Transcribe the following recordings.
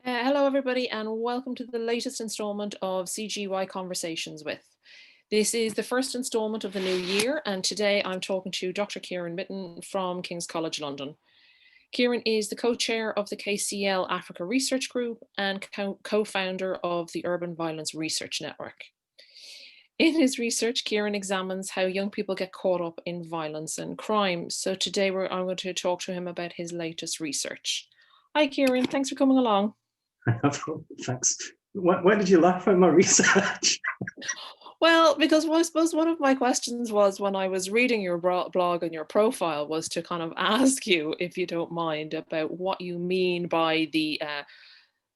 Hello, everybody, and welcome to the latest installment of CGY Conversations with. This is the first installment of the new year, and today I'm talking to Dr. Kieran Mitton from King's College London. Kieran is the co-chair of the KCL Africa Research Group and co-founder of the Urban Violence Research Network. In his research, Kieran examines how young people get caught up in violence and crime. So today I'm going to talk to him about his latest research. Hi, Kieran. Thanks for coming along. Thanks. Why did you laugh at my research? Well, because I suppose one of my questions was when I was reading your blog and your profile was to kind of ask you, if you don't mind, about what you mean by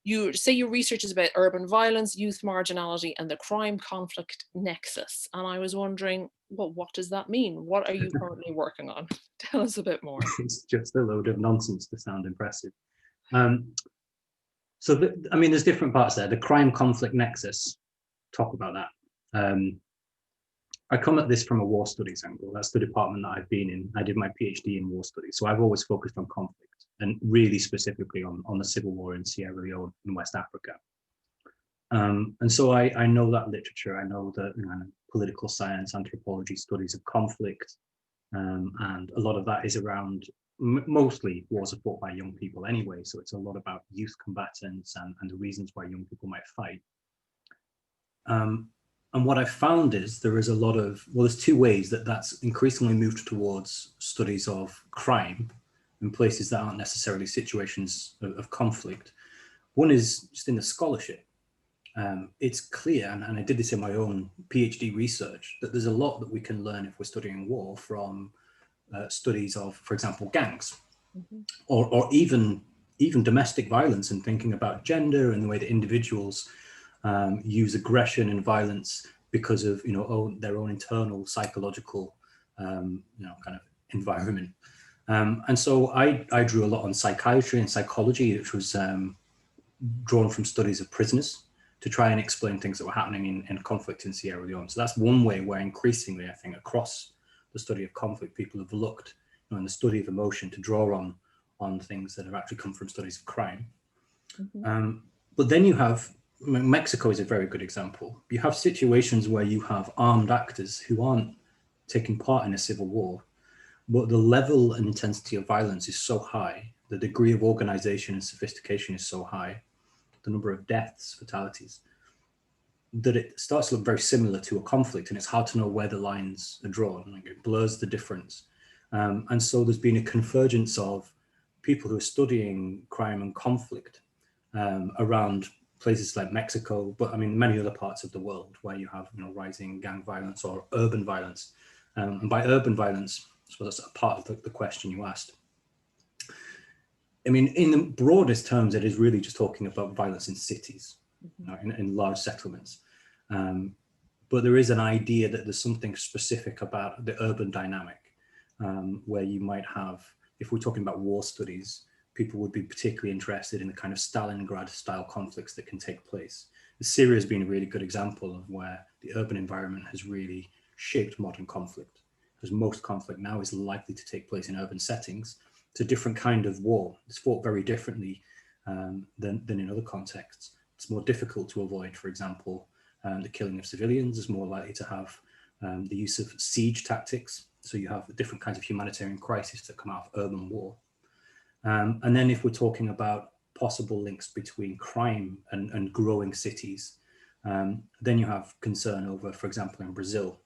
you say your research is about urban violence, youth marginality, and the crime conflict nexus. And I was wondering, well, what does that mean? What are you currently working on? Tell us a bit more. It's just a load of nonsense to sound impressive. There's different parts there. The crime conflict nexus, talk about that. I come at this from a war studies angle. That's the department that I've been in. I did my PhD in war studies. So I've always focused on conflict and really specifically on the civil war in Sierra Leone in West Africa. And so I know that literature. I know the political science, anthropology, studies of conflict. And a lot of that is around mostly wars are fought by young people anyway. So it's a lot about youth combatants and the reasons why young people might fight. And what I found is there is a lot of, there's two ways that's increasingly moved towards studies of crime in places that aren't necessarily situations of conflict. One is just in the scholarship. It's clear, and I did this in my own PhD research, that there's a lot that we can learn if we're studying war from studies of, for example, gangs, or even domestic violence, and thinking about gender and the way that individuals use aggression and violence because of their own internal psychological kind of environment. And so I drew a lot on psychiatry and psychology, which was drawn from studies of prisoners to try and explain things that were happening in conflict in Sierra Leone. So that's one way where increasingly, I think, across the study of conflict, people have looked in the study of emotion to draw on things that have actually come from studies of crime. But then you have, Mexico is a very good example. You have situations where you have armed actors who aren't taking part in a civil war, but the level and intensity of violence is so high, the degree of organization and sophistication is so high, the number of deaths, fatalities, that it starts to look very similar to a conflict, and it's hard to know where the lines are drawn. Like it blurs the difference. And so there's been a convergence of people who are studying crime and conflict around places like Mexico, but I mean, many other parts of the world where you have rising gang violence or urban violence. And by urban violence, so that's a part of the question you asked. I mean, in the broadest terms, it is really just talking about violence in cities, in large settlements. But there is an idea that there's something specific about the urban dynamic, where you might have, if we're talking about war studies, people would be particularly interested in the kind of Stalingrad style conflicts that can take place. Syria has been a really good example of where the urban environment has really shaped modern conflict, because most conflict now is likely to take place in urban settings. It's a different kind of war. It's fought very differently than in other contexts. It's more difficult to avoid, for example, the killing of civilians is more likely to have the use of siege tactics. So you have the different kinds of humanitarian crises that come out of urban war. And then if we're talking about possible links between crime and growing cities, then you have concern over, for example, in Brazil,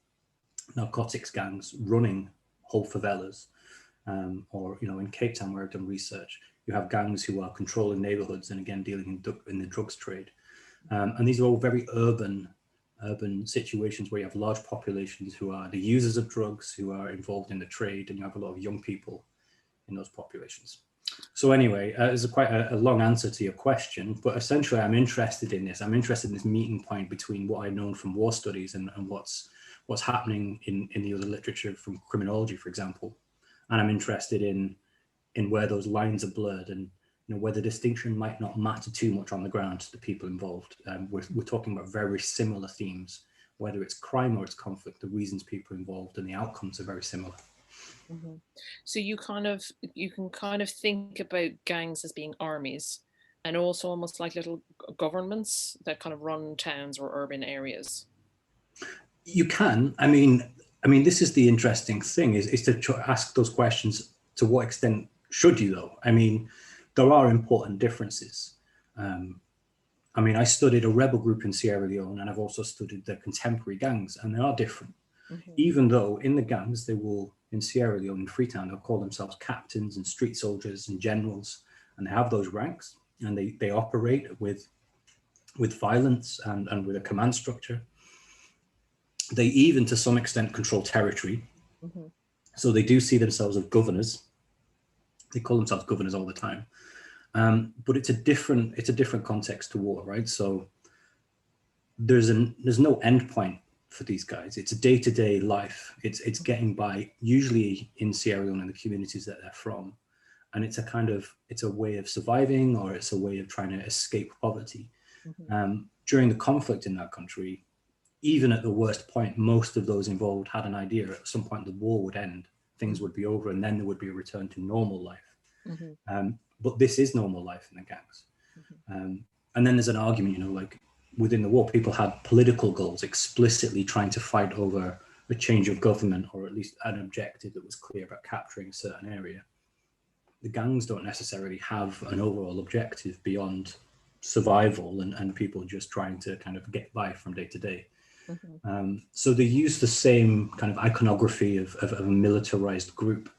narcotics gangs running whole favelas, or in Cape Town, where I've done research, you have gangs who are controlling neighborhoods and again dealing in the drugs trade. And these are all very urban situations where you have large populations who are the users of drugs, who are involved in the trade, and you have a lot of young people in those populations. So anyway, it's quite a long answer to your question, but essentially I'm interested in this. I'm interested in this meeting point between what I've known from war studies and what's happening in the other literature from criminology, for example. And I'm interested in where those lines are blurred and where the distinction might not matter too much on the ground to the people involved. We're talking about very similar themes, whether it's crime or it's conflict, the reasons people are involved and the outcomes are very similar. So you can kind of think about gangs as being armies, and also almost like little governments that kind of run towns or urban areas? You can. I mean, this is the interesting thing is to ask those questions. To what extent should you, though? I mean, there are important differences. Um, I mean, I studied a rebel group in Sierra Leone, and I've also studied the contemporary gangs, and they are different. Hmm. Even though in the gangs, they will, in Sierra Leone, in Freetown, they'll call themselves captains and street soldiers and generals, and they have those ranks, and they operate with violence and with a command structure. They even, to some extent, control territory. Hmm. So they do see themselves as governors. They call themselves governors all the time. But it's a different context to war, right? So there's no end point for these guys. It's a day-to-day life. It's getting by, usually in Sierra Leone and the communities that they're from. And it's a way of surviving, or it's a way of trying to escape poverty. Hmm. During the conflict in that country, even at the worst point, most of those involved had an idea at some point the war would end, things would be over, and then there would be a return to normal life. Hmm. But this is normal life in the gangs. Hmm. And then there's an argument, like within the war, people had political goals, explicitly trying to fight over a change of government, or at least an objective that was clear about capturing a certain area. The gangs don't necessarily have an overall objective beyond survival and people just trying to kind of get by from day to day. Hmm. So they use the same kind of iconography of a militarized group.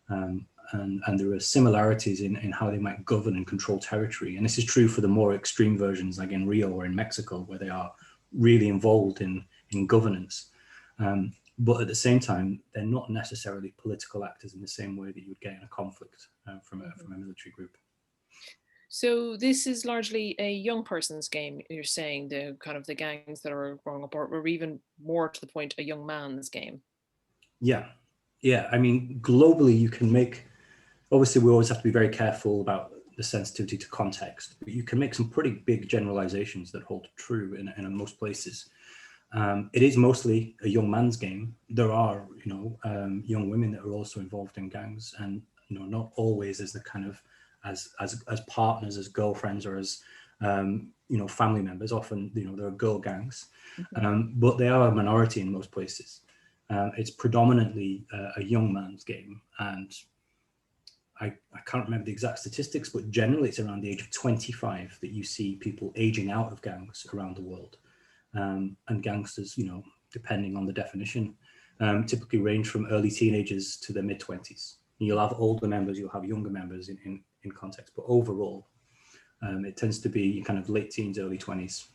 And there are similarities in how they might govern and control territory. And this is true for the more extreme versions, like in Rio or in Mexico, where they are really involved in governance. But at the same time, they're not necessarily political actors in the same way that you would get in a conflict from a military group. So this is largely a young person's game, you're saying, the kind of the gangs that are growing up, or even more to the point, a young man's game. Yeah. Yeah. I mean, globally, you can make, obviously, we always have to be very careful about the sensitivity to context, but you can make some pretty big generalizations that hold true in most places. It is mostly a young man's game. There are, young women that are also involved in gangs, and not always as the kind of as partners, as girlfriends, or as family members. Often, there are girl gangs, Hmm. but they are a minority in most places. It's predominantly a young man's game, and I can't remember the exact statistics, but generally it's around the age of 25 that you see people aging out of gangs around the world. And gangsters, depending on the definition, typically range from early teenagers to their mid-20s. You'll have older members, you'll have younger members in context, but overall, it tends to be kind of late teens, early 20s.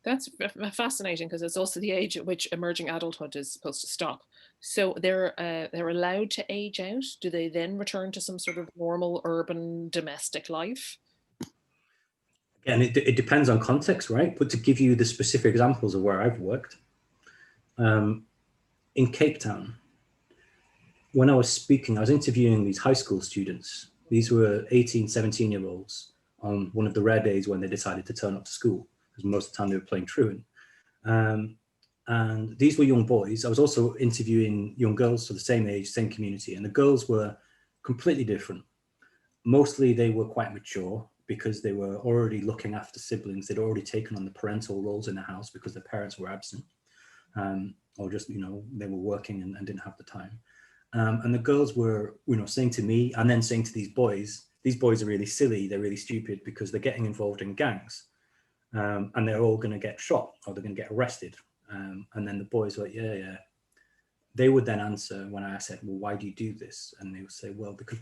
That's fascinating, because it's also the age at which emerging adulthood is supposed to stop. So they're allowed to age out. Do they then return to some sort of normal urban domestic life? And it depends on context, right? But to give you the specific examples of where I've worked, in Cape Town, when I was speaking, I was interviewing these high school students. These were 18, 17-year-olds on one of the rare days when they decided to turn up to school, because most of the time they were playing truant. And these were young boys. I was also interviewing young girls, so the same age, same community, and the girls were completely different. Mostly they were quite mature because they were already looking after siblings. They'd already taken on the parental roles in the house because their parents were absent, or just, they were working and didn't have the time. And the girls were, saying to me and then saying to these boys are really silly, they're really stupid because they're getting involved in gangs, and they're all going to get shot or they're going to get arrested. And then the boys were like, yeah, yeah. They would then answer when I said, well, why do you do this? And they would say, well, because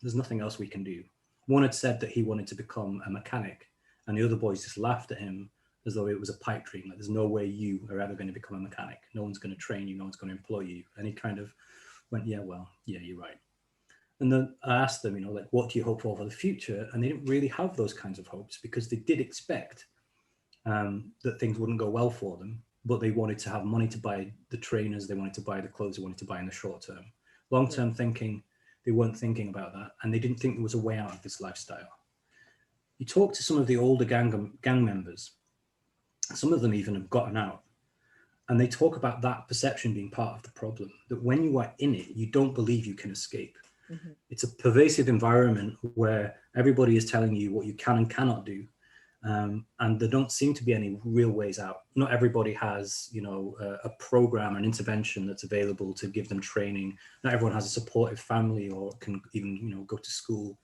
there's nothing else we can do. One had said that he wanted to become a mechanic, and the other boys just laughed at him as though it was a pipe dream. Like, there's no way you are ever going to become a mechanic. No one's going to train you. No one's going to employ you. And he kind of went, yeah, well, yeah, you're right. And then I asked them, like, what do you hope for the future? And they didn't really have those kinds of hopes because they did expect that things wouldn't go well for them, but they wanted to have money to buy the trainers, they wanted to buy the clothes they wanted to buy in the short term. Long term thinking, they weren't thinking about that, and they didn't think there was a way out of this lifestyle. You talk to some of the older gang members, some of them even have gotten out, and they talk about that perception being part of the problem, that when you are in it, you don't believe you can escape. Mm-hmm. It's a pervasive environment where everybody is telling you what you can and cannot do. And there don't seem to be any real ways out. Not everybody has, a program, an intervention that's available to give them training. Not everyone has a supportive family or can even, go to school.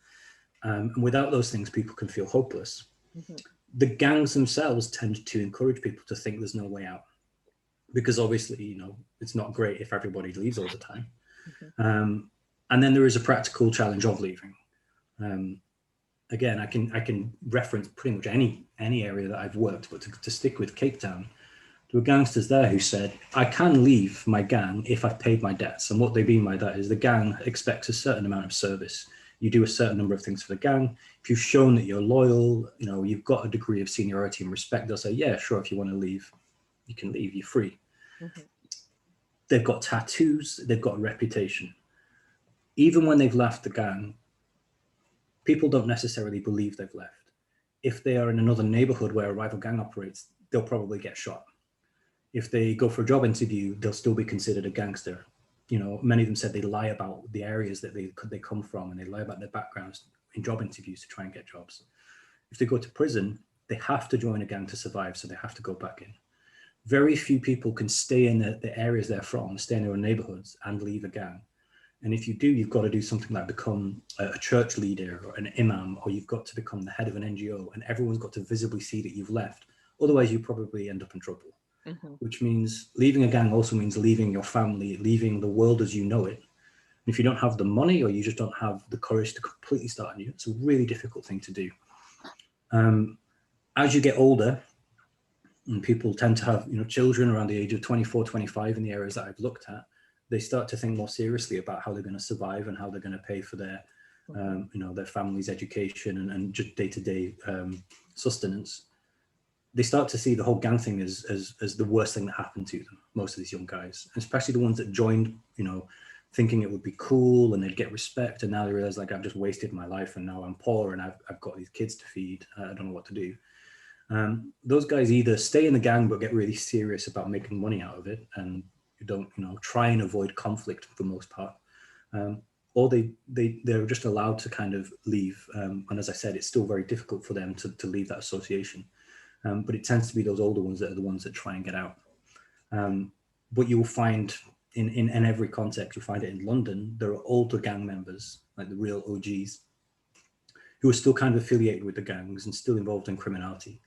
And without those things, people can feel hopeless. Mm-hmm. The gangs themselves tend to encourage people to think there's no way out, because obviously, it's not great if everybody leaves all the time. Mm-hmm. And then there is a practical challenge of leaving. Again, I can reference pretty much any area that I've worked, but to stick with Cape Town, there were gangsters there who said, I can leave my gang if I've paid my debts. And what they mean by that is the gang expects a certain amount of service. You do a certain number of things for the gang. If you've shown that you're loyal, you've got a degree of seniority and respect, they'll say, yeah, sure, if you want to leave, you can leave, you're free. Mm-hmm. They've got tattoos, they've got a reputation. Even when they've left the gang, people don't necessarily believe they've left. If they are in another neighborhood where a rival gang operates, they'll probably get shot. If they go for a job interview, they'll still be considered a gangster. Many of them said they lie about the areas that they come from, and they lie about their backgrounds in job interviews to try and get jobs. If they go to prison, they have to join a gang to survive, so they have to go back in. Very few people can stay in the areas they're from, stay in their own neighborhoods and leave a gang. And if you do, you've got to do something like become a church leader or an imam, or you've got to become the head of an NGO, and everyone's got to visibly see that you've left. Otherwise, you probably end up in trouble. Mm-hmm. Which means leaving a gang also means leaving your family, leaving the world as you know it. And if you don't have the money, or you just don't have the courage to completely start anew, it's a really difficult thing to do. As you get older, and people tend to have children around the age of 24, 25 in the areas that I've looked at, they start to think more seriously about how they're going to survive and how they're going to pay for their, their family's education and just day-to-day sustenance. They start to see the whole gang thing as the worst thing that happened to them, most of these young guys, especially the ones that joined, thinking it would be cool and they'd get respect. And now they realize, like, I've just wasted my life and now I'm poor and I've got these kids to feed. I don't know what to do. Those guys either stay in the gang but get really serious about making money out of it and don't try and avoid conflict for the most part, or they're just allowed to kind of leave, and as I said, it's still very difficult for them to leave that association, but it tends to be those older ones that are the ones that try and get out. But you will find in every context, you'll find it in London, there are older gang members, like the real OGs, who are still kind of affiliated with the gangs and still involved in criminality.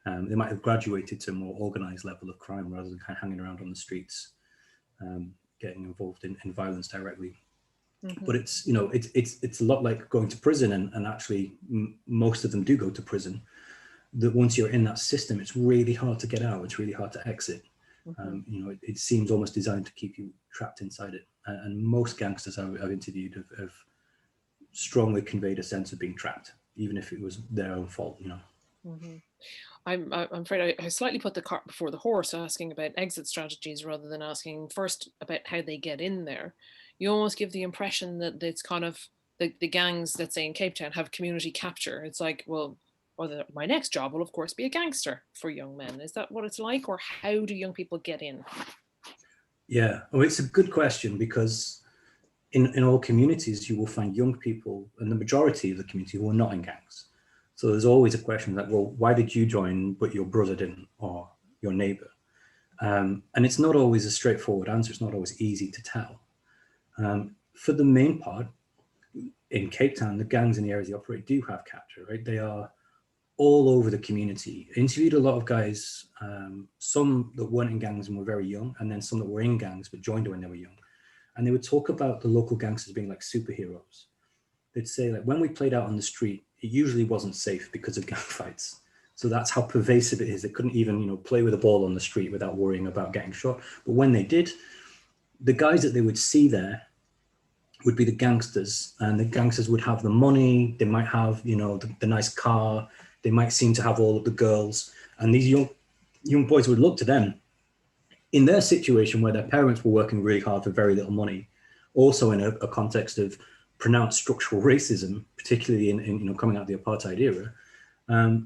They might have graduated to a more organized level of crime rather than kind of hanging around on the streets, getting involved in violence directly. Mm-hmm. But it's a lot like going to prison, and actually most of them do go to prison. That once you're in that system, it's really hard to get out. It's really hard to exit. Mm-hmm. It seems almost designed to keep you trapped inside it. And most gangsters I've interviewed have strongly conveyed a sense of being trapped, even if it was their own fault. Mm-hmm. I'm afraid I slightly put the cart before the horse, asking about exit strategies rather than asking first about how they get in there. You almost give the impression that it's kind of the gangs, let's say in Cape Town, have community capture. It's like, well, my next job will of course be a gangster for young men. Is that what it's like, or how do young people get in? Yeah, it's a good question, because in all communities you will find young people, and the majority of the community, who are not in gangs. So there's always a question like, well, why did you join but your brother didn't, or your neighbor? And it's not always a straightforward answer. It's not always easy to tell. For the main part, in Cape Town, the gangs in the areas they operate do have capture, right? They are all over the community. I interviewed a lot of guys, some that weren't in gangs and were very young, and then some that were in gangs but joined when they were young. And they would talk about the local gangsters being like superheroes. They'd say, like, when we played out on the street, it usually wasn't safe because of gang fights. So that's how pervasive it is. They couldn't even, play with a ball on the street without worrying about getting shot. But when they did, the guys that they would see there would be the gangsters, and the gangsters would have the money. They might have, the nice car. They might seem to have all of the girls. And these young boys would look to them in their situation where their parents were working really hard for very little money, also in a context of pronounced structural racism, particularly in coming out of the apartheid era,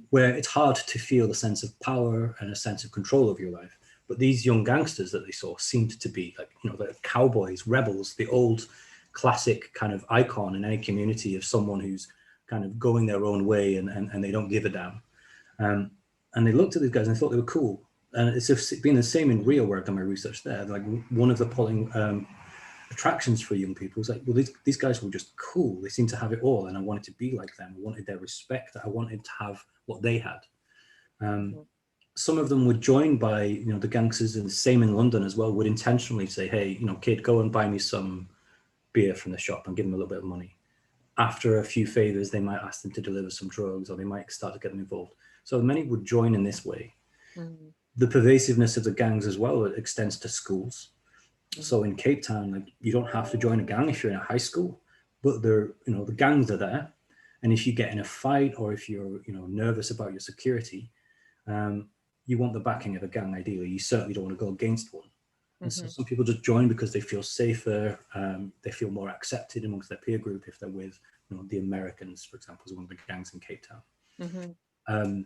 where it's hard to feel a sense of power and a sense of control of your life. But these young gangsters that they saw seemed to be like, the cowboys, rebels, the old classic kind of icon in any community of someone who's kind of going their own way and they don't give a damn. And they looked at these guys and they thought they were cool. And it's been the same in Rio, where I've done my research there. Like, one of the pulling attractions for young people was like, well, these guys were just cool. They seemed to have it all, and I wanted to be like them. I wanted their respect. I wanted to have what they had. Some of them were joined by, you know, the gangsters, and the same in London as well, would intentionally say, hey, you know, kid, go and buy me some beer from the shop, and give them a little bit of money. After a few favors, they might ask them to deliver some drugs, or they might start to get them involved. So many would join in this way. The pervasiveness of the gangs as well extends to schools. So in Cape Town, like, you don't have to join a gang if you're in a high school, but they're, you know, the gangs are there. And if you get in a fight, or if you're, you know, nervous about your security, you want the backing of a gang. Ideally, you certainly don't want to go against one. And so some people just join because they feel safer. They feel more accepted amongst their peer group if they're with, you know, the Americans, for example, is one of the gangs in Cape Town.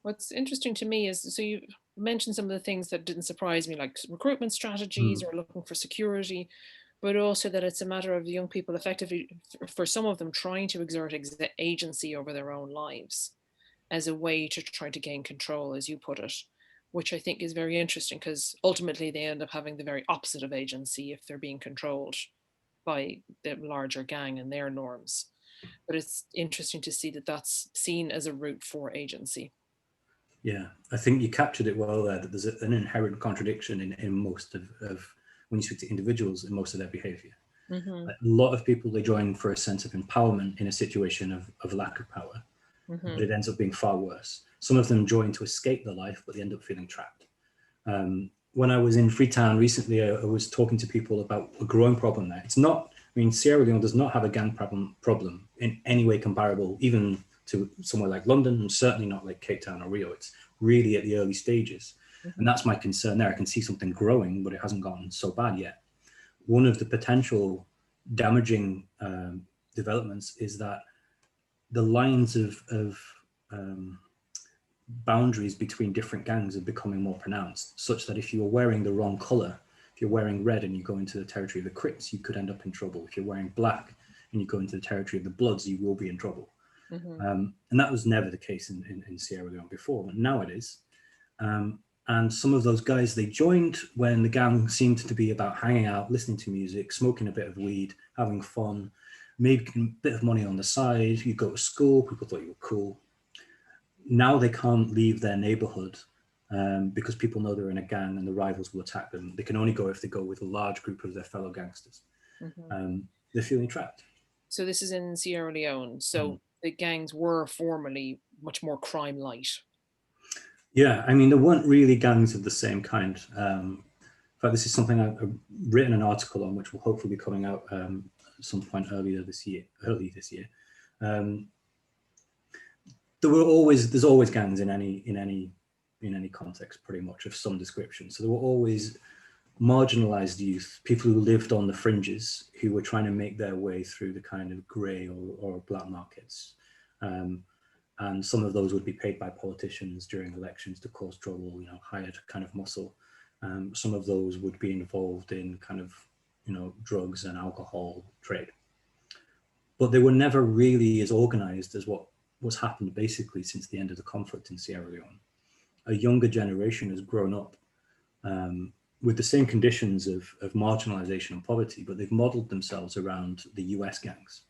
What's interesting to me is, so you mentioned some of the things that didn't surprise me, like recruitment strategies or looking for security, but also that it's a matter of young people effectively, for some of them, trying to exert agency over their own lives as a way to try to gain control, as you put it, which I think is very interesting, because ultimately they end up having the very opposite of agency if they're being controlled by the larger gang and their norms. But it's interesting to see that that's seen as a route for agency. Yeah, I think you captured it well there, that there's an inherent contradiction in most of when you speak to individuals, in most of their behavior. Like, a lot of people, they join for a sense of empowerment in a situation of lack of power, but it ends up being far worse. Some of them join to escape their life, but they end up feeling trapped. When I was in Freetown recently, I was talking to people about a growing problem there. It's not, I mean, Sierra Leone does not have a gang problem in any way comparable, even to somewhere like London, and certainly not like Cape Town or Rio. It's really at the early stages. And that's my concern there. I can see something growing, but it hasn't gotten so bad yet. One of the potential damaging developments is that the lines of boundaries between different gangs are becoming more pronounced, such that if you're wearing the wrong color, if you're wearing red and you go into the territory of the Crips, you could end up in trouble. If you're wearing black and you go into the territory of the Bloods, you will be in trouble. And that was never the case in Sierra Leone before, but now it is. And some of those guys, they joined when the gang seemed to be about hanging out, listening to music, smoking a bit of weed, having fun, making a bit of money on the side. You go to school, people thought you were cool. Now they can't leave their neighborhood because people know they're in a gang and the rivals will attack them. They can only go if they go with a large group of their fellow gangsters. They're feeling trapped. So this is in Sierra Leone. So the gangs were formerly much more crime light. Yeah, I mean, there weren't really gangs of the same kind. In fact, this is something I've written an article on, which will hopefully be coming out at some point early this year. There's always gangs in any context, pretty much, of some description. So there were always marginalized youth, people who lived on the fringes, who were trying to make their way through the kind of grey or black markets. And some of those would be paid by politicians during elections to cause trouble, you know, hired kind of muscle. Some of those would be involved in kind of, you know, drugs and alcohol trade. But they were never really as organized as what's happened basically since the end of the conflict in Sierra Leone. A younger generation has grown up with the same conditions of marginalization and poverty, but they've modeled themselves around the US gangs.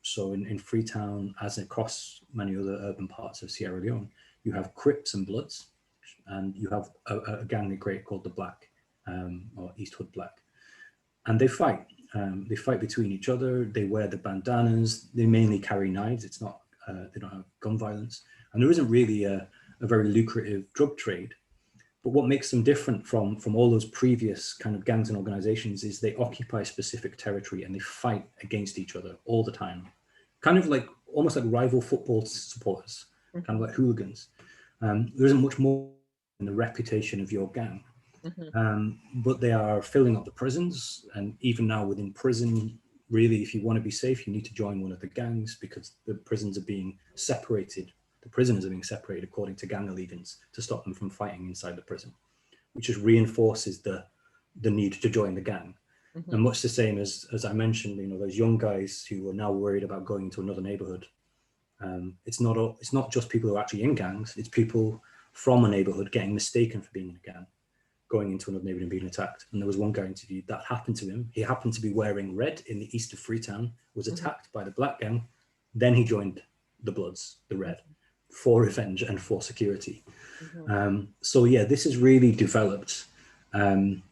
So in Freetown, as across many other urban parts of Sierra Leone, you have Crips and Bloods, and you have a gang they create called the Black, or Eastwood Black. And they fight. They fight between each other. They wear the bandanas. They mainly carry knives. It's not, they don't have gun violence. And there isn't really a very lucrative drug trade. But what makes them different from all those previous kind of gangs and organizations is they occupy specific territory and they fight against each other all the time. Kind of like, almost like rival football supporters, kind of like hooligans. There isn't much more in the reputation of your gang. But they are filling up the prisons. And even now within prison, really, if you want to be safe, you need to join one of the gangs, because the prisons are being separated. The prisoners are being separated according to gang allegiance to stop them from fighting inside the prison, which just reinforces the need to join the gang. And much the same as I mentioned, those young guys who are now worried about going into another neighborhood. It's not just people who are actually in gangs, it's people from a neighborhood getting mistaken for being in a gang, going into another neighborhood and being attacked. And there was one guy interviewed that happened to him. He happened to be wearing red in the east of Freetown, was attacked by the black gang. Then he joined the Bloods, the Red, for revenge and for security. So yeah, this has really developed. And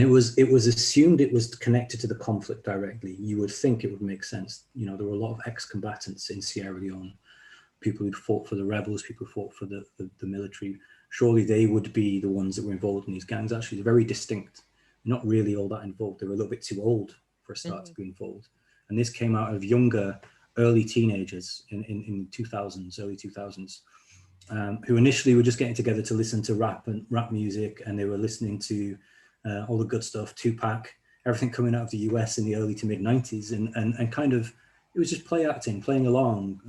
it was assumed it was connected to the conflict directly. You would think it would make sense. There were a lot of ex-combatants in Sierra Leone, people who'd fought for the rebels, people who fought for the military. Surely they would be the ones that were involved in these gangs. Actually, they're very distinct. Not really all that involved. They were a little bit too old for a start to be involved. And this came out of younger, early teenagers in 2000s, early 2000s, who initially were just getting together to listen to rap music, and they were listening to all the good stuff, Tupac, everything coming out of the US in the early to mid 90s, and kind of, it was just play acting, playing along.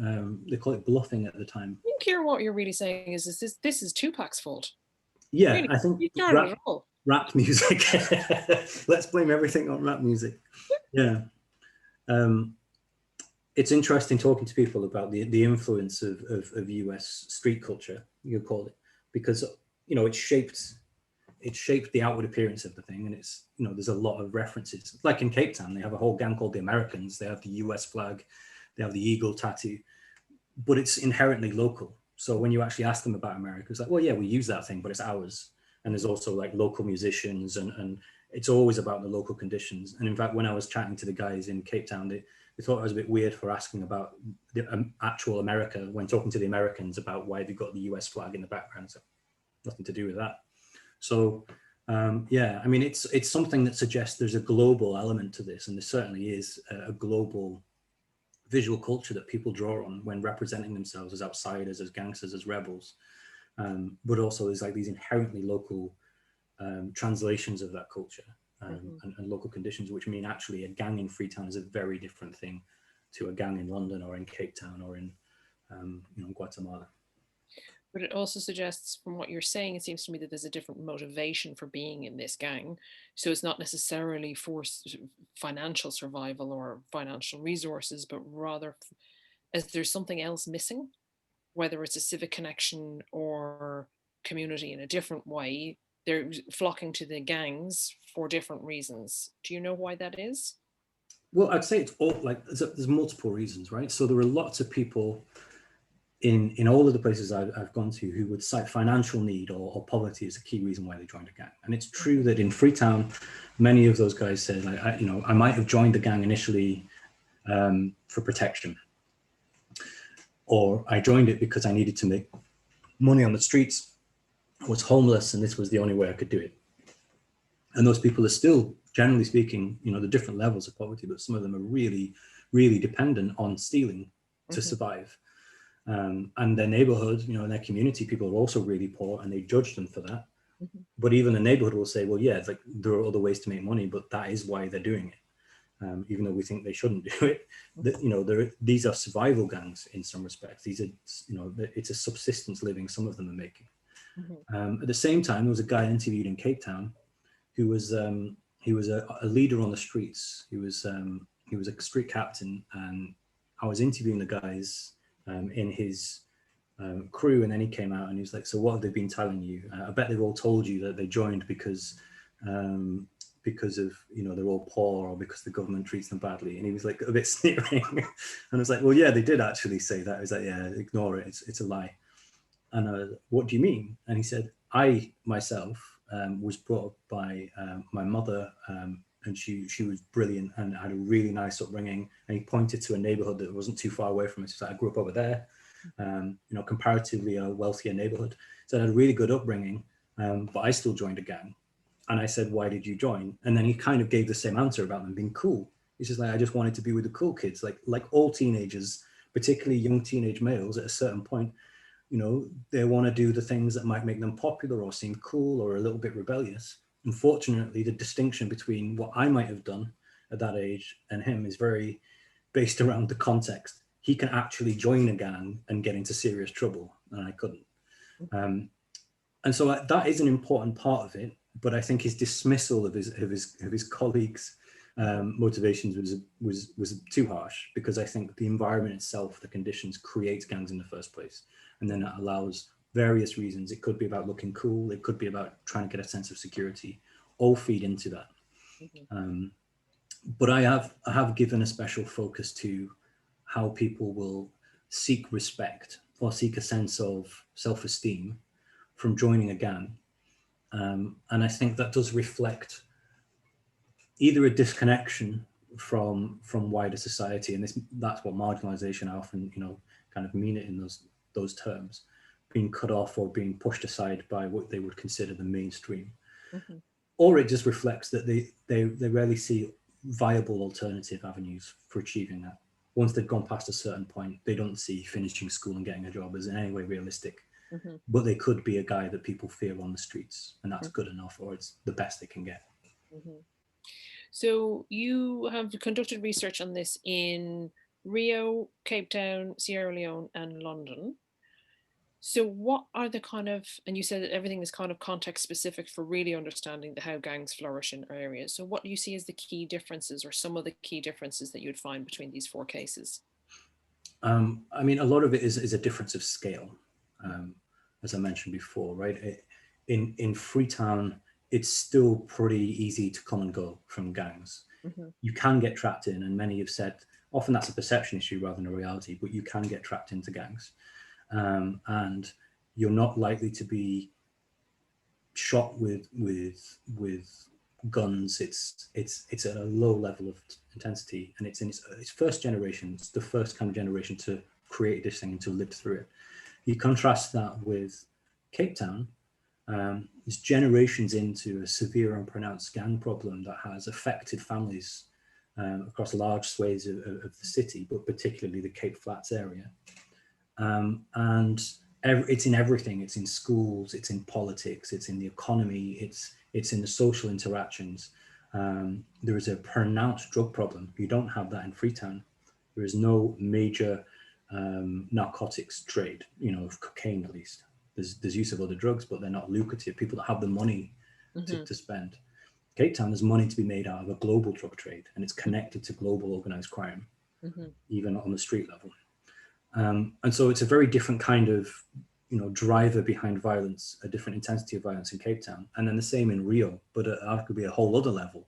They call it bluffing at the time. I think, Kieran, what you're really saying is this is Tupac's fault. Yeah, really, I think you started it all. Rap music. Let's blame everything on rap music. Yeah. It's interesting talking to people about the influence of US street culture, you could call it, because it shaped the outward appearance of the thing. And it's, there's a lot of references. Like in Cape Town, they have a whole gang called the Americans. They have the US flag, they have the eagle tattoo, but it's inherently local. So when you actually ask them about America, it's like, well, yeah, we use that thing, but it's ours. And there's also like local musicians, and it's always about the local conditions. And in fact, when I was chatting to the guys in Cape Town, they thought I was a bit weird for asking about the actual America when talking to the Americans about why they got the US flag in the background. So nothing to do with that. So yeah, I mean, it's something that suggests there's a global element to this, and there certainly is a global visual culture that people draw on when representing themselves as outsiders, as gangsters, as rebels. But also there's like these inherently local translations of that culture and local conditions, which mean actually a gang in Freetown is a very different thing to a gang in London or in Cape Town or in Guatemala. But it also suggests, from what you're saying, it seems to me that there's a different motivation for being in this gang. So it's not necessarily for financial survival or financial resources, but rather as there's something else missing, whether it's a civic connection or community in a different way. They're flocking to the gangs for different reasons. Do you know why that is? Well, I'd say it's all like there's multiple reasons, right? So there are lots of people in all of the places I've gone to who would cite financial need or poverty as a key reason why they joined a gang. And it's true that in Freetown, many of those guys said, like, I might have joined the gang initially for protection, or I joined it because I needed to make money on the streets. I was homeless, and this was the only way I could do it. And those people are still, generally speaking, the different levels of poverty, but some of them are really, really dependent on stealing to survive. And their neighborhood, in their community, people are also really poor, and they judge them for that. But even the neighborhood will say, well, yeah, it's like there are other ways to make money, but that is why they're doing it. Even though we think they shouldn't do it, these are survival gangs in some respects. These are, it's a subsistence living some of them are making. At the same time, there was a guy interviewed in Cape Town who was he was a leader on the streets. He was a street captain, and I was interviewing the guys in his crew, and then he came out and he was like, so what have they been telling you? I bet they've all told you that they joined because of they're all poor, or because the government treats them badly. And he was like a bit sneering. And I was like, well, yeah, they did actually say that. I was like, yeah, ignore it, it's a lie. And what do you mean? And he said, I myself was brought up by my mother, and she was brilliant and had a really nice upbringing. And he pointed to a neighborhood that wasn't too far away from us. He said, I grew up over there, comparatively a wealthier neighborhood. So I had a really good upbringing, but I still joined a gang. And I said, why did you join? And then he kind of gave the same answer about them being cool. He's just like, I just wanted to be with the cool kids. Like all teenagers, particularly young teenage males at a certain point, they want to do the things that might make them popular or seem cool or a little bit rebellious. Unfortunately, the distinction between what I might have done at that age and him is very based around the context. He can actually join a gang and get into serious trouble, and I couldn't. And so that is an important part of it. but I think his dismissal of his colleagues' motivations was too harsh, because I think the environment itself, the conditions, creates gangs in the first place, and then that allows various reasons. It could be about looking cool, it could be about trying to get a sense of security, all feed into that. But I have given a special focus to how people will seek respect or seek a sense of self-esteem from joining a gang. And I think that does reflect either a disconnection from wider society, and that's what marginalization, I often kind of mean it in those terms, being cut off or being pushed aside by what they would consider the mainstream. Or it just reflects that they rarely see viable alternative avenues for achieving that. Once they've gone past a certain point, they don't see finishing school and getting a job as in any way realistic. But they could be a guy that people fear on the streets, and that's good enough, or it's the best they can get. So you have conducted research on this in Rio, Cape Town, Sierra Leone, and London. So what are the kind of, and you said that everything is kind of context specific for really understanding how gangs flourish in areas. So what do you see as the key differences, or some of the key differences that you'd find between these 4 cases? I mean, a lot of it is a difference of scale, as I mentioned before, right? In Freetown, it's still pretty easy to come and go from gangs. You can get trapped in, and many have said, often that's a perception issue rather than a reality, but you can get trapped into gangs. And you're not likely to be shot with guns. It's at a low level of intensity, and it's in its first generation. It's the first kind of generation to create this thing and to live through it. You contrast that with Cape Town. It's generations into a severe and pronounced gang problem that has affected families across large swathes of the city, but particularly the Cape Flats area. And it's in everything. It's in schools, it's in politics, it's in the economy, it's in the social interactions. There is a pronounced drug problem. You don't have that in Freetown. There is no major narcotics trade, of cocaine at least. There's use of other drugs, but they're not lucrative. People that have the money to spend. Cape Town, there's money to be made out of a global drug trade, and it's connected to global organized crime, even on the street level. And so it's a very different kind of, driver behind violence, a different intensity of violence in Cape Town, and then the same in Rio, but at arguably a whole other level.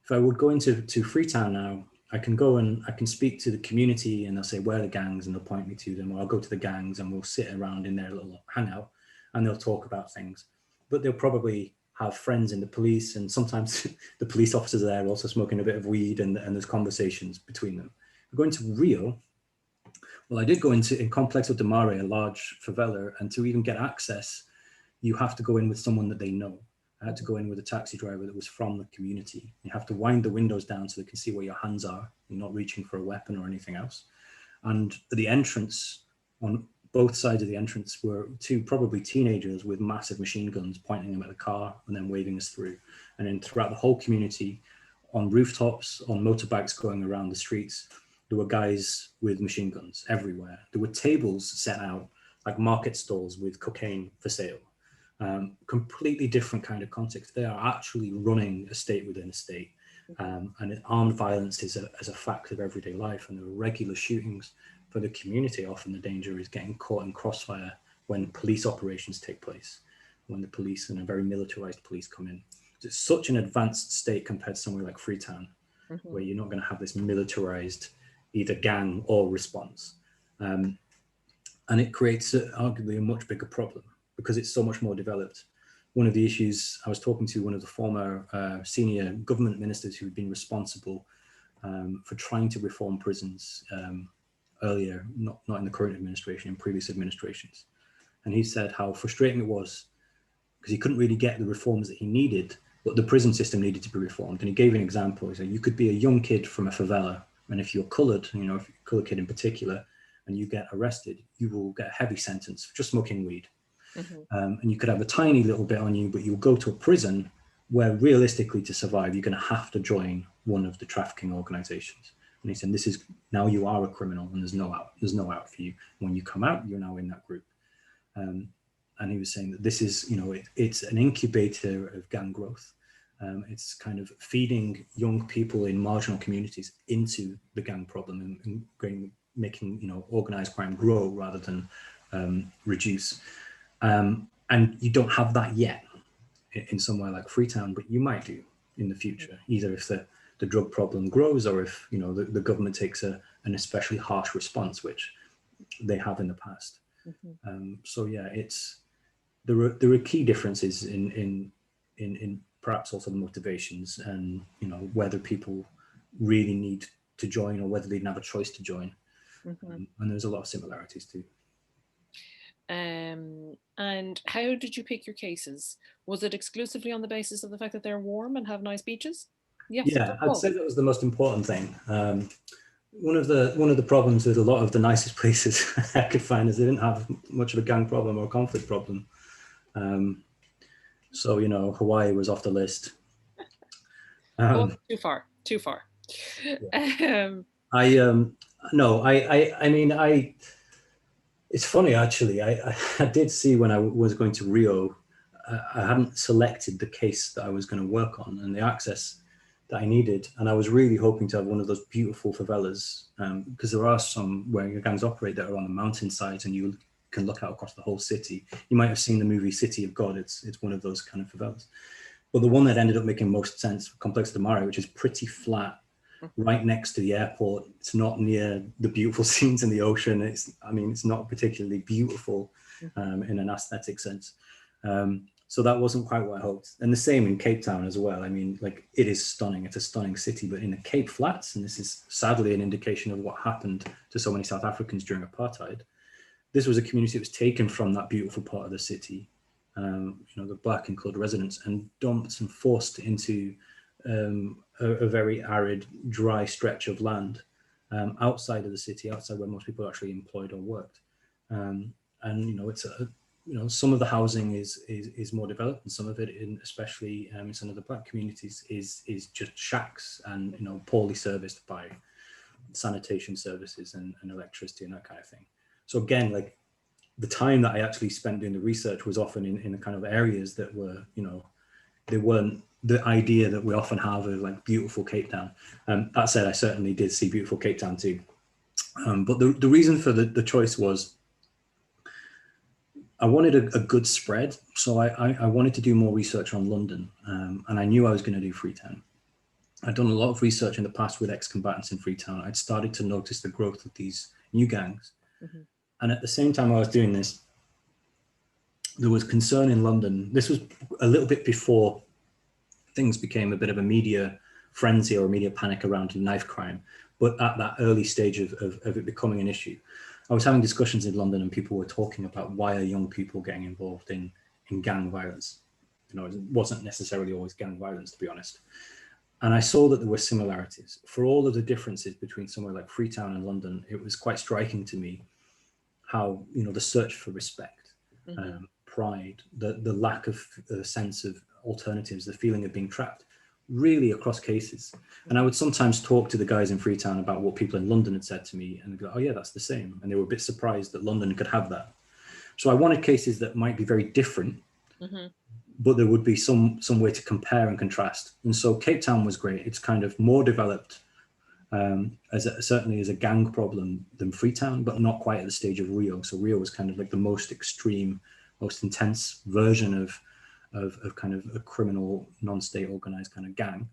If I would go into Freetown now, I can go and I can speak to the community, and they'll say, where are the gangs? And they'll point me to them, or I'll go to the gangs and we'll sit around in their little hangout and they'll talk about things. But they'll probably have friends in the police, and sometimes the police officers are there also smoking a bit of weed, and there's conversations between them. Going to Rio, well, I did go in Complexo de Mare, a large favela, and to even get access, you have to go in with someone that they know. I had to go in with a taxi driver that was from the community. You have to wind the windows down so they can see where your hands are. You're not reaching for a weapon or anything else. And at the entrance, on both sides of the entrance, were 2 probably teenagers with massive machine guns pointing them at the car and then waving us through. And then throughout the whole community, on rooftops, on motorbikes going around the streets, there were guys with machine guns everywhere. There were tables set out like market stalls with cocaine for sale. Completely different kind of context. They are actually running a state within a state. And armed violence is a fact of everyday life, and there are regular shootings. For the community, often the danger is getting caught in crossfire when police operations take place, when the police and a very militarized police come in. It's such an advanced state compared to somewhere like Freetown, where you're not going to have this militarized either gang or response. And it creates arguably a much bigger problem because it's so much more developed. One of the issues, I was talking to one of the former senior government ministers who had been responsible for trying to reform prisons earlier, not in the current administration, in previous administrations. And he said how frustrating it was because he couldn't really get the reforms that he needed, but the prison system needed to be reformed. And he gave an example. He said, you could be a young kid from a favela, and if you're colored, if you're a colored kid in particular, and you get arrested, you will get a heavy sentence for just smoking weed. And you could have a tiny little bit on you, but you'll go to a prison where realistically to survive, you're going to have to join one of the trafficking organizations. And he said, this is, now you are a criminal and there's no out for you. When you come out, you're now in that group. And And he was saying that this is, it's an incubator of gang growth. It's kind of feeding young people in marginal communities into the gang problem and making, organized crime grow rather than reduce. And you don't have that yet in somewhere like Freetown, but you might do in the future, either if the drug problem grows or if, the government takes an especially harsh response, which they have in the past. So yeah, there are key differences in perhaps also the motivations and whether people really need to join or whether they didn't have a choice to join. And there's a lot of similarities too. And how did you pick your cases? Was it exclusively on the basis of the fact that they're warm and have nice beaches? Yes. Yeah, I'd say that was the most important thing. One of the problems with a lot of the nicest places I could find is they didn't have much of a gang problem or a conflict problem. So Hawaii was off the list. Too far. Yeah. It's funny actually. I did see when I was going to Rio, I hadn't selected the case that I was going to work on and the access that I needed, and I was really hoping to have one of those beautiful favelas, because there are some where gangs operate that are on the mountainsides and you can look out across the whole city. You might have seen the movie City of God. It's one of those kind of favelas. But the one that ended up making most sense, Complex de Mario, which is pretty flat, right next to the airport. It's not near the beautiful scenes in the ocean. It's not particularly beautiful in an aesthetic sense. So that wasn't quite what I hoped. And the same in Cape Town as well. It is stunning. It's a stunning city, but in the Cape Flats, and this is sadly an indication of what happened to so many South Africans during apartheid, this was a community that was taken from that beautiful part of the city, the black and coloured residents, and dumped and forced into a very arid, dry stretch of land outside of the city, outside where most people actually employed or worked. Some of the housing is more developed, and some of it, especially in some of the black communities, is just shacks and poorly serviced by sanitation services and electricity and that kind of thing. So again, the time that I actually spent doing the research was often in the kind of areas that were, they weren't the idea that we often have of beautiful Cape Town. That said, I certainly did see beautiful Cape Town too. But the reason for the choice was I wanted a good spread. So I wanted to do more research on London, and I knew I was going to do Freetown. I'd done a lot of research in the past with ex-combatants in Freetown. I'd started to notice the growth of these new gangs. And at the same time I was doing this, there was concern in London. This was a little bit before things became a bit of a media frenzy or a media panic around knife crime, but at that early stage of it becoming an issue. I was having discussions in London and people were talking about why are young people getting involved in gang violence. It wasn't necessarily always gang violence, to be honest. And I saw that there were similarities. For all of the differences between somewhere like Freetown and London, it was quite striking to me how, the search for respect, pride, the lack of sense of alternatives, the feeling of being trapped, really across cases. And I would sometimes talk to the guys in Freetown about what people in London had said to me, and they'd go, oh yeah, that's the same. And they were a bit surprised that London could have that. So I wanted cases that might be very different, but there would be some way to compare and contrast. And so Cape Town was great. It's kind of more developed, certainly as a gang problem than Freetown, but not quite at the stage of Rio. So Rio was kind of the most extreme, most intense version of kind of a criminal, non-state organized kind of gang.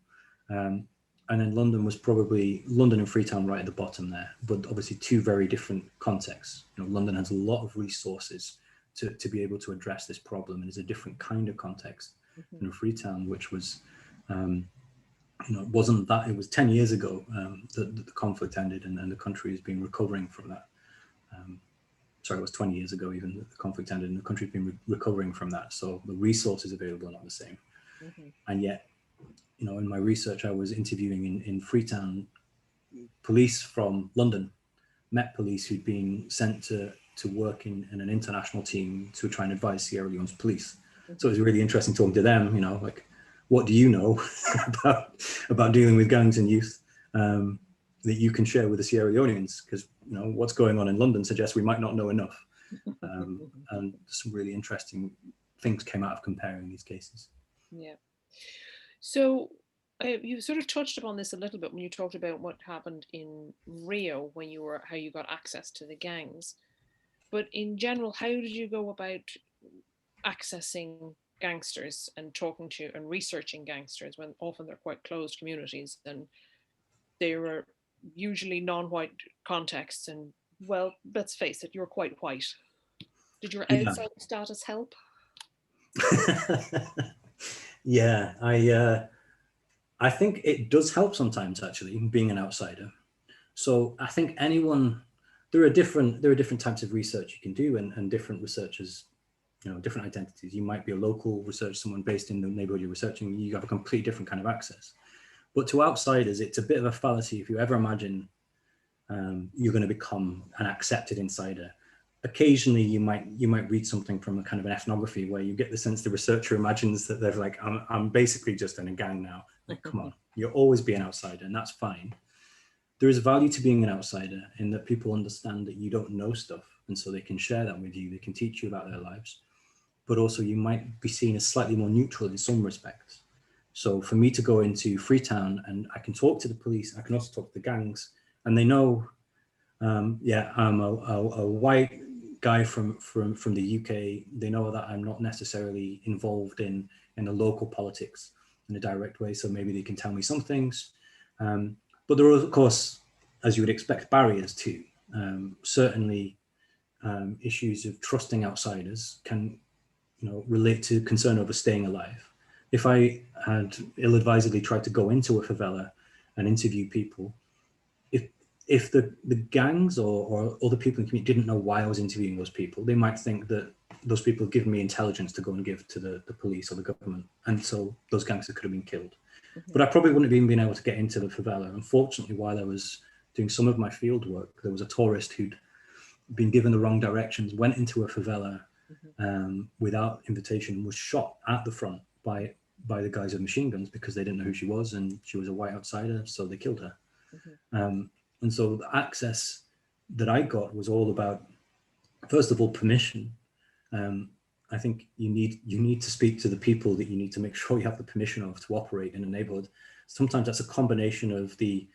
And then London was probably, London and Freetown right at the bottom there, but obviously two very different contexts. London has a lot of resources to be able to address this problem, and it's a different kind of context than Freetown, which was, it wasn't that, it was 10 years ago that the conflict ended, and the country has been recovering from that. Sorry, it was 20 years ago even that the conflict ended, and the country's been recovering from that. So the resources available are not the same. And yet, in my research, I was interviewing in Freetown, police from London, Met police who'd been sent to work in an international team to try and advise Sierra Leone's police. So it was really interesting talking to them, what do you know about dealing with gangs and youth that you can share with the Sierra Leoneans? Because what's going on in London suggests we might not know enough. And some really interesting things came out of comparing these cases. Yeah. So you sort of touched upon this a little bit when you talked about what happened in Rio when you were, how you got access to the gangs. But in general, how did you go about accessing gangsters and talking to and researching gangsters when often they're quite closed communities and they were usually non-white contexts? And well, let's face it, you're quite white. Did your Yeah. outside status help? Yeah, I think it does help sometimes, actually, being an outsider. So I think there are different types of research you can do, and different researchers, different identities. You might be a local researcher, someone based in the neighborhood you're researching, you have a completely different kind of access. But to outsiders, it's a bit of a fallacy if you ever imagine you're going to become an accepted insider. Occasionally you might read something from a kind of an ethnography where you get the sense the researcher imagines that they're like, I'm basically just in a gang now. Like, come on, you'll always be an outsider, and that's fine. There is value to being an outsider in that people understand that you don't know stuff, and so they can share that with you. They can teach you about their lives, but also you might be seen as slightly more neutral in some respects. So for me to go into Freetown and I can talk to the police, I can also talk to the gangs, and they know, I'm a white guy from the UK. They know that I'm not necessarily involved in the local politics in a direct way, so maybe they can tell me some things. But there are, of course, as you would expect, barriers too. Certainly, issues of trusting outsiders can, relate to concern over staying alive. If I had ill-advisedly tried to go into a favela and interview people, if the gangs or other people in the community didn't know why I was interviewing those people, they might think that those people have given me intelligence to go and give to the police or the government. And so those gangsters could have been killed. Mm-hmm. But I probably wouldn't have even been able to get into the favela. Unfortunately, while I was doing some of my field work, there was a tourist who'd been given the wrong directions, went into a favela without invitation, was shot at the front by the guys with machine guns because they didn't know who she was, and she was a white outsider, so they killed her. Mm-hmm. And so the access that I got was all about, first of all, permission. I think you need to speak to the people that you need to make sure you have the permission of to operate in a neighborhood. Sometimes that's a combination of the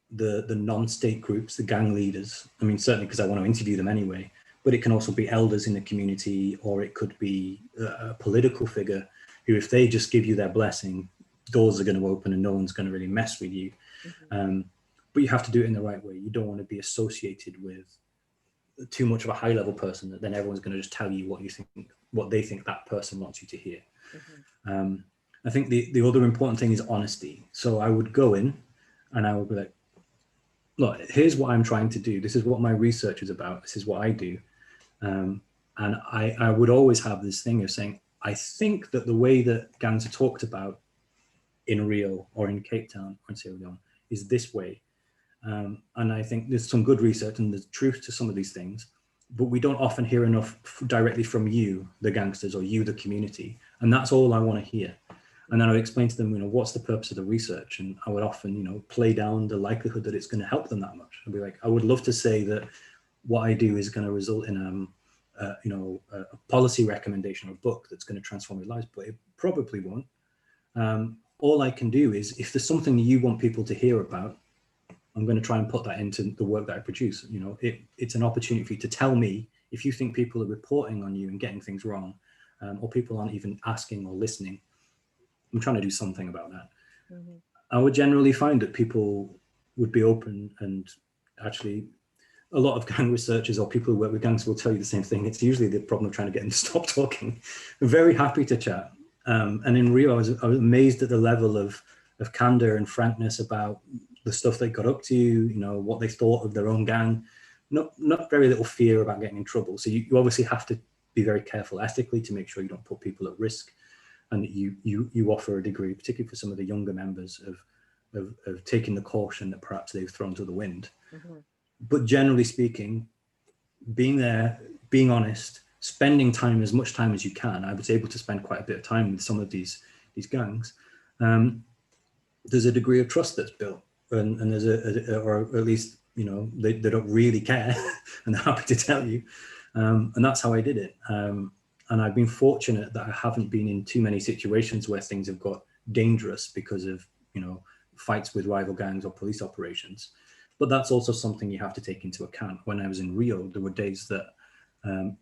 non-state groups, the gang leaders. I mean, certainly because I want to interview them anyway, but it can also be elders in the community, or it could be a political figure who, if they just give you their blessing, doors are going to open and no one's going to really mess with you. Mm-hmm. But you have to do it in the right way. You don't want to be associated with too much of a high-level person that then everyone's going to just tell you what they think that person wants you to hear. Mm-hmm. I think the other important thing is honesty. So I would go in and I would be like, look, here's what I'm trying to do. This is what my research is about. This is what I do. And I would always have this thing of saying, I think that the way that gangs are talked about in Rio or in Cape Town or in Sierra Leone is this way. And I think there's some good research and there's truth to some of these things, but we don't often hear enough directly from you, the gangsters, or you, the community. And that's all I want to hear. And then I would explain to them, what's the purpose of the research? And I would often, play down the likelihood that it's going to help them that much. I'd be like, I would love to say that what I do is going to result in, a policy recommendation or a book that's going to transform your lives, but it probably won't. All I can do is, if there's something you want people to hear about, I'm going to try and put that into the work that I produce. It's an opportunity for you to tell me if you think people are reporting on you and getting things wrong, or people aren't even asking or listening. I'm trying to do something about that. Mm-hmm. I would generally find that people would be open, and actually a lot of gang researchers or people who work with gangs will tell you the same thing. It's usually the problem of trying to get them to stop talking. I'm very happy to chat. And in Rio, I was amazed at the level of candor and frankness about the stuff they got up to, what they thought of their own gang. Not very little fear about getting in trouble. So you obviously have to be very careful ethically to make sure you don't put people at risk, and that you offer a degree, particularly for some of the younger members, of taking the caution that perhaps they've thrown to the wind. Mm-hmm. But generally speaking, being there, being honest, spending time, as much time as you can. I was able to spend quite a bit of time with some of these gangs. There's a degree of trust that's built, and there's or at least they don't really care, and they're happy to tell you. And that's how I did it. And I've been fortunate that I haven't been in too many situations where things have got dangerous because of, fights with rival gangs or police operations. But that's also something you have to take into account. When I was in Rio, there were days that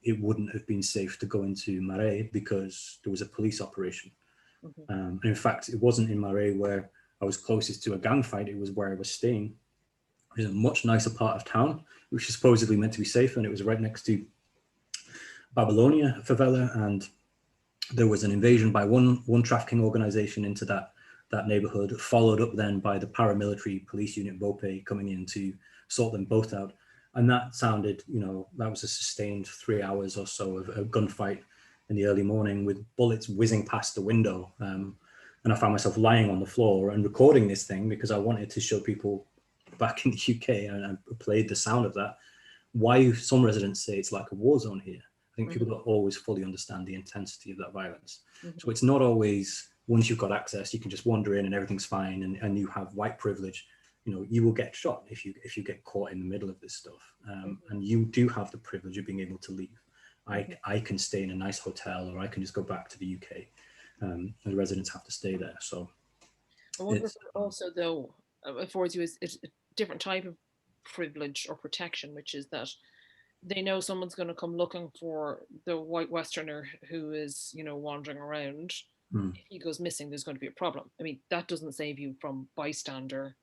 it wouldn't have been safe to go into Mare because there was a police operation. And in fact, it wasn't in Mare where I was closest to a gang fight. It was where I was staying. It was a much nicer part of town, which is supposedly meant to be safer, and it was right next to Babylonia favela, and there was an invasion by one trafficking organization into that neighborhood, followed up then by the paramilitary police unit BOPE coming in to sort them both out. And that sounded, that was a sustained 3 hours or so of a gunfight in the early morning with bullets whizzing past the window. And I found myself lying on the floor and recording this thing because I wanted to show people back in the UK, and I played the sound of that, why some residents say it's like a war zone here. I think people don't always fully understand the intensity of that violence. So it's not always, once you've got access, you can just wander in and everything's fine, and you have white privilege. You will get shot if you get caught in the middle of this stuff. And you do have the privilege of being able to leave. I can stay in a nice hotel, or I can just go back to the UK. And the residents have to stay there. So I wonder if it also, though, affords you a different type of privilege or protection, which is that they know someone's going to come looking for the white Westerner who is, wandering around. If he goes missing, there's going to be a problem. I mean, that doesn't save you from bystander,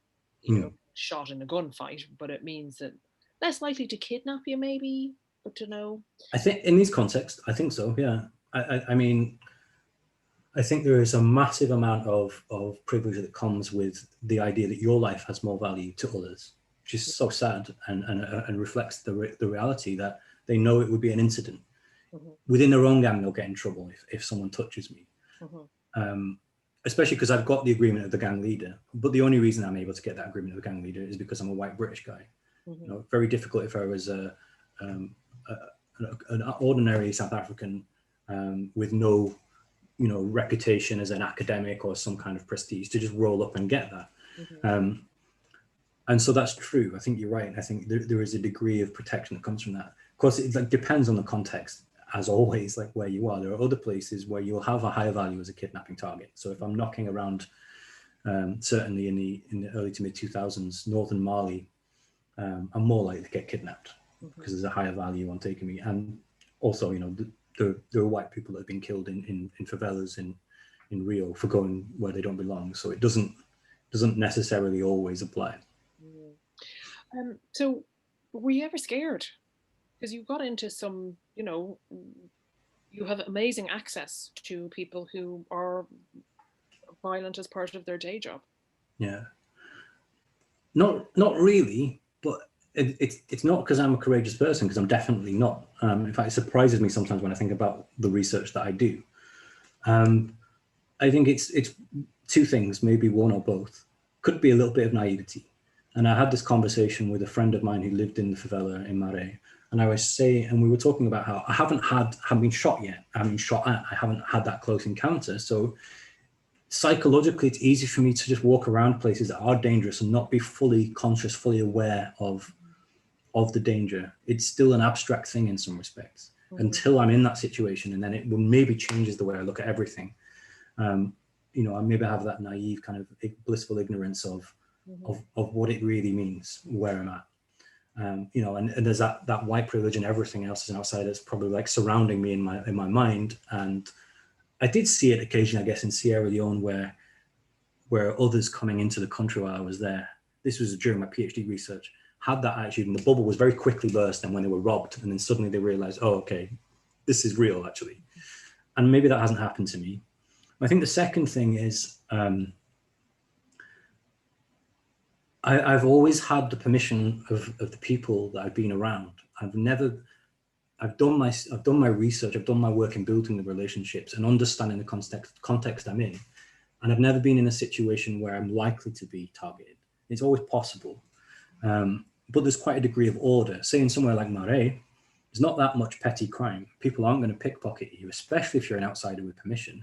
shot in a gunfight, but it means that less likely to kidnap you, maybe, but to know. I think in these contexts, I think so, yeah. I mean, I think there is a massive amount of privilege that comes with the idea that your life has more value to others, which is so sad and reflects the reality that they know it would be an incident. Within their own gang, they'll get in trouble if someone touches me. Especially because I've got the agreement of the gang leader. But the only reason I'm able to get that agreement of the gang leader is because I'm a white British guy. Very difficult if I was an ordinary South African with no reputation as an academic or some kind of prestige to just roll up and get that. And so that's true. I think you're right. I think there is a degree of protection that comes from that. Of course, it depends on the context, as always, like where you are. There are other places where you'll have a higher value as a kidnapping target. So if I'm knocking around, certainly in the early to mid 2000s, northern Mali, I'm more likely to get kidnapped because there's a higher value on taking me. And also, there are white people that have been killed in favelas in Rio for going where they don't belong. So it doesn't necessarily always apply. So were you ever scared? Because you got into some, you have amazing access to people who are violent as part of their day job. Yeah. Not really, but it's not because I'm a courageous person, because I'm definitely not. In fact, it surprises me sometimes when I think about the research that I do. I think it's two things, maybe one or both. Could be a little bit of naivety. And I had this conversation with a friend of mine who lived in the favela in Mare. And I was saying, and we were talking about how I haven't been shot yet. I haven't been shot at. I haven't had that close encounter. So psychologically, it's easy for me to just walk around places that are dangerous and not be fully conscious, fully aware of the danger. It's still an abstract thing in some respects until I'm in that situation, and then it will maybe changes the way I look at everything. I maybe have that naive kind of blissful ignorance of what it really means, where I'm at. And there's that white privilege and everything else as an outsider that's probably like surrounding me in my mind. And I did see it occasionally, I guess, in Sierra Leone, where others coming into the country while I was there, this was during my PhD research, had that attitude, and the bubble was very quickly burst. And when they were robbed, and then suddenly they realized, oh, okay, this is real actually. And maybe that hasn't happened to me. I think the second thing is, I've always had the permission of the people that I've been around. I've done my research, I've done my work in building the relationships and understanding the context I'm in. And I've never been in a situation where I'm likely to be targeted. It's always possible. But there's quite a degree of order. Say in somewhere like Mare, there's not that much petty crime. People aren't going to pickpocket you, especially if you're an outsider with permission,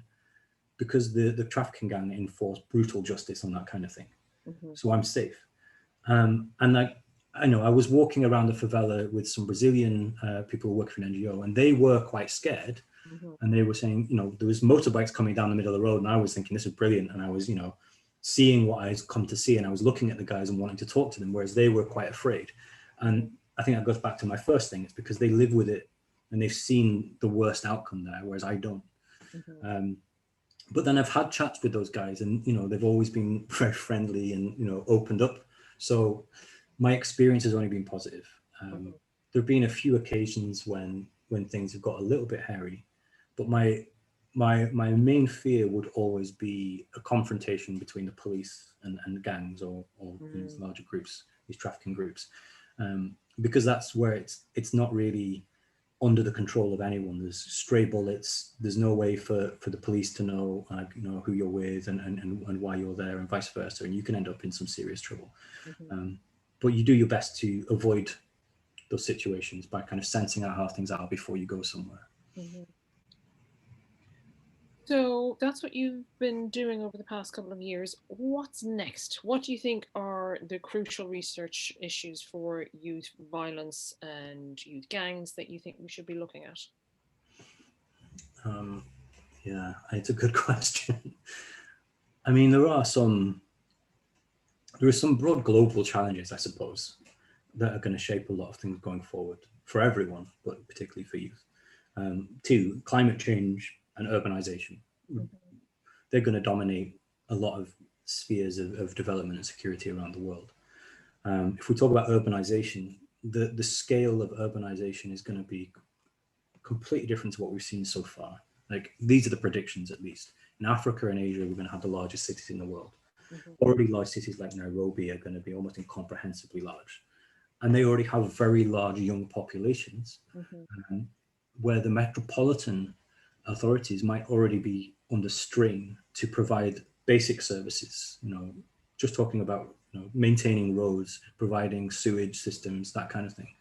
because the trafficking gang enforce brutal justice on that kind of thing. So I'm safe. And I know I was walking around the favela with some Brazilian people who work for an NGO, and they were quite scared. And they were saying, there was motorbikes coming down the middle of the road, and I was thinking this is brilliant. And I was, seeing what I'd come to see, and I was looking at the guys and wanting to talk to them, whereas they were quite afraid. And I think that goes back to my first thing. It's because they live with it and they've seen the worst outcome there, whereas I don't. But then I've had chats with those guys, and they've always been very friendly and opened up. So my experience has only been positive. There have been a few occasions when things have got a little bit hairy, but my main fear would always be a confrontation between the police and gangs or these larger groups, these trafficking groups, because that's where it's not really under the control of anyone. There's stray bullets. There's no way for the police to know who you're with and why you're there, and vice versa, and you can end up in some serious trouble. But you do your best to avoid those situations by kind of sensing out how things are before you go somewhere. So that's what you've been doing over the past couple of years. What's next? What do you think are the crucial research issues for youth violence and youth gangs that you think we should be looking at? Yeah, it's a good question. I mean, there are some broad global challenges, I suppose, that are going to shape a lot of things going forward for everyone, but particularly for youth. Two, climate change and urbanization. They're going to dominate a lot of spheres of development and security around the world. If we talk about urbanization, the scale of urbanization is going to be completely different to what we've seen so far. Like, these are the predictions, at least. In Africa and Asia, we're going to have the largest cities in the world. Already large cities like Nairobi are going to be almost incomprehensibly large. And they already have very large young populations, where the metropolitan authorities might already be under strain to provide basic services, just talking about maintaining roads, providing sewage systems, that kind of thing.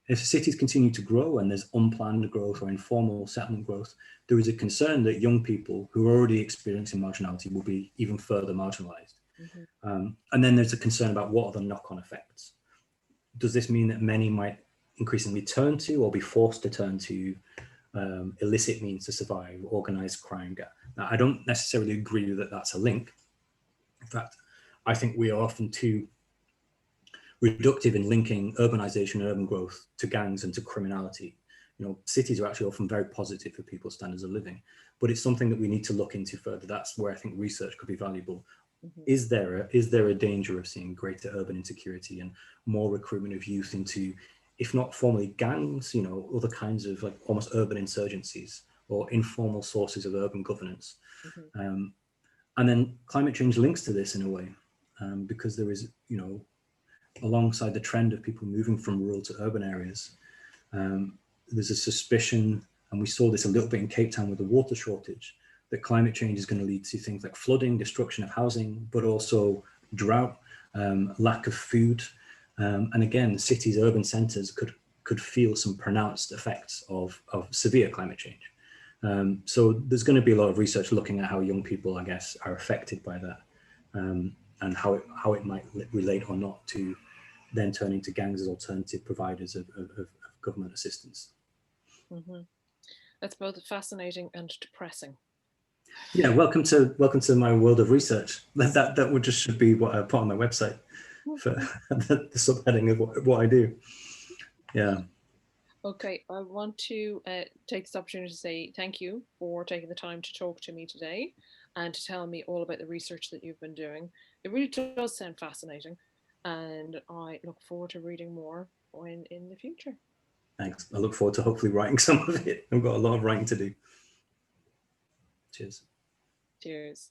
If cities continue to grow and there's unplanned growth or informal settlement growth, there is a concern that young people who are already experiencing marginality will be even further marginalized. And then there's a concern about what are the knock-on effects. Does this mean that many might increasingly turn to or be forced to turn to illicit means to survive, organized crime? Now, I don't necessarily agree that that's a link. In fact, I think we are often too reductive in linking urbanization and urban growth to gangs and to criminality. Cities are actually often very positive for people's standards of living, but it's something that we need to look into further. That's where I think research could be valuable. Is there a danger of seeing greater urban insecurity and more recruitment of youth into, if not formally gangs, other kinds of like almost urban insurgencies or informal sources of urban governance? And then climate change links to this in a way, because there is, alongside the trend of people moving from rural to urban areas, there's a suspicion, and we saw this a little bit in Cape Town with the water shortage, that climate change is going to lead to things like flooding, destruction of housing, but also drought, lack of food. And again, cities, urban centers could feel some pronounced effects of severe climate change. So there's going to be a lot of research looking at how young people, I guess, are affected by that, and how it might relate or not to then turning to gangs as alternative providers of government assistance. That's both fascinating and depressing. Yeah, welcome to my world of research. That would just should be what I put on my website for the subheading of what I do. Yeah. Okay, I want to take this opportunity to say thank you for taking the time to talk to me today and to tell me all about the research that you've been doing. It really does sound fascinating, and I look forward to reading more in the future. Thanks. I look forward to hopefully writing some of it. I've got a lot of writing to do. Cheers. Cheers.